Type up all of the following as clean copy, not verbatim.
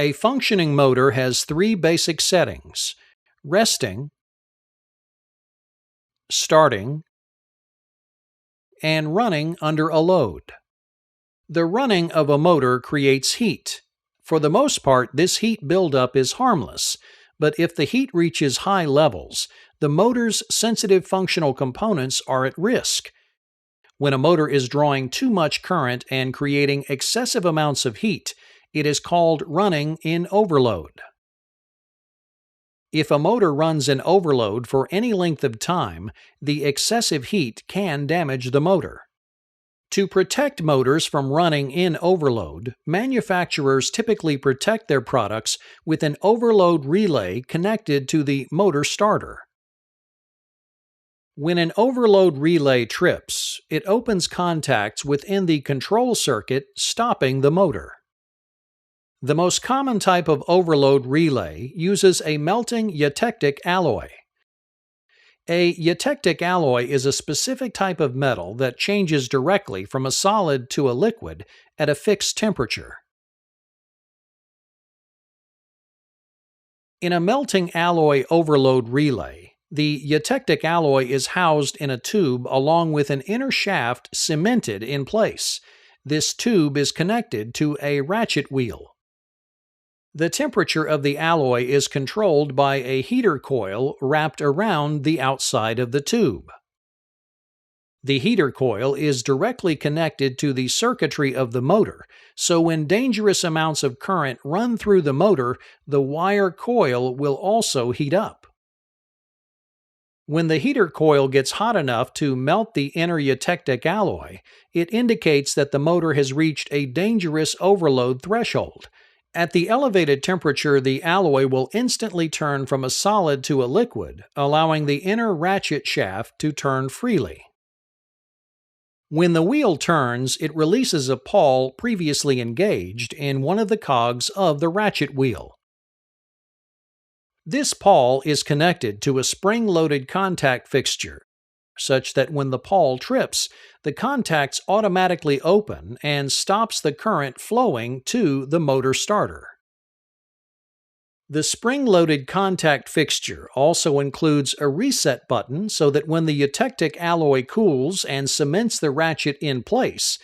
A functioning motor has three basic settings: resting, starting, and running under a load. The running of a motor creates heat. For the most part, this heat buildup is harmless, but if the heat reaches high levels, the motor's sensitive functional components are at risk. When a motor is drawing too much current and creating excessive amounts of heat, it is called running in overload. If a motor runs in overload for any length of time, the excessive heat can damage the motor. To protect motors from running in overload, manufacturers typically protect their products with an overload relay connected to the motor starter. When an overload relay trips, it opens contacts within the control circuit, stopping the motor. The most common type of overload relay uses a melting eutectic alloy. A eutectic alloy is a specific type of metal that changes directly from a solid to a liquid at a fixed temperature. In a melting alloy overload relay, the eutectic alloy is housed in a tube along with an inner shaft cemented in place. This tube is connected to a ratchet wheel. The temperature of the alloy is controlled by a heater coil wrapped around the outside of the tube. The heater coil is directly connected to the circuitry of the motor, so when dangerous amounts of current run through the motor, the wire coil will also heat up. When the heater coil gets hot enough to melt the inner eutectic alloy, it indicates that the motor has reached a dangerous overload threshold. At the elevated temperature, the alloy will instantly turn from a solid to a liquid, allowing the inner ratchet shaft to turn freely. When the wheel turns, it releases a pawl previously engaged in one of the cogs of the ratchet wheel. This pawl is connected to a spring-loaded contact fixture, such that when the pawl trips, the contacts automatically open and stops the current flowing to the motor starter. The spring-loaded contact fixture also includes a reset button so that when the eutectic alloy cools and cements the ratchet in place,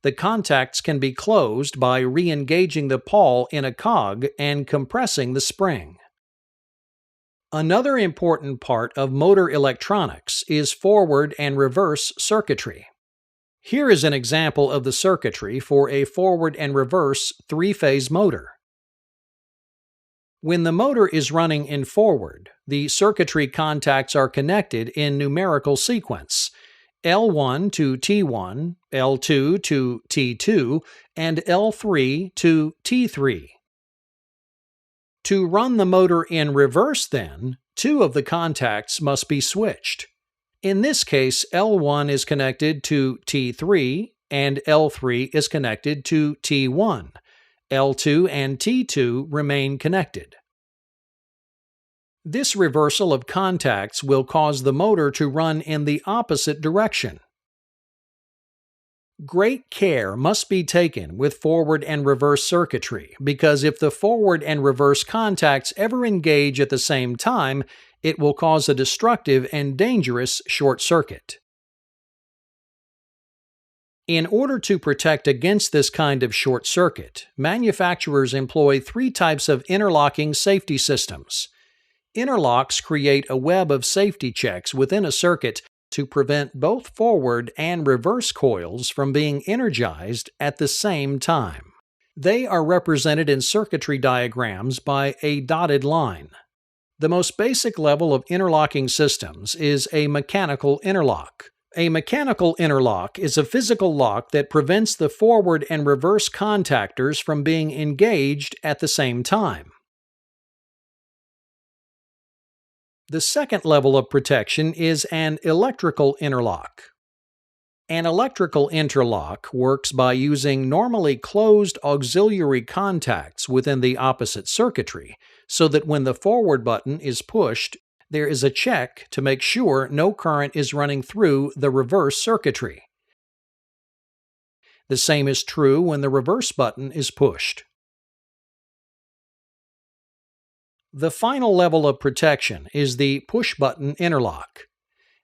the contacts can be closed by re-engaging the pawl in a cog and compressing the spring. Another important part of motor electronics is forward and reverse circuitry. Here is an example of the circuitry for a forward and reverse three-phase motor. When the motor is running in forward, the circuitry contacts are connected in numerical sequence: L1 to T1, L2 to T2, and L3 to T3. To run the motor in reverse, then, two of the contacts must be switched. In this case, L1 is connected to T3 and L3 is connected to T1. L2 and T2 remain connected. This reversal of contacts will cause the motor to run in the opposite direction. Great care must be taken with forward and reverse circuitry, because if the forward and reverse contacts ever engage at the same time, it will cause a destructive and dangerous short circuit. In order to protect against this kind of short circuit, manufacturers employ three types of interlocking safety systems. Interlocks create a web of safety checks within a circuit to prevent both forward and reverse coils from being energized at the same time. They are represented in circuitry diagrams by a dotted line. The most basic level of interlocking systems is a mechanical interlock. A mechanical interlock is a physical lock that prevents the forward and reverse contactors from being engaged at the same time. The second level of protection is an electrical interlock. An electrical interlock works by using normally closed auxiliary contacts within the opposite circuitry, so that when the forward button is pushed, there is a check to make sure no current is running through the reverse circuitry. The same is true when the reverse button is pushed. The final level of protection is the push-button interlock.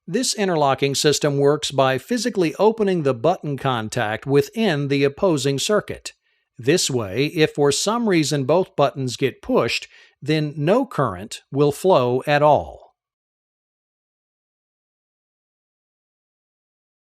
This interlocking system works by physically opening the button contact within the opposing circuit. This way, if for some reason both buttons get pushed, then no current will flow at all.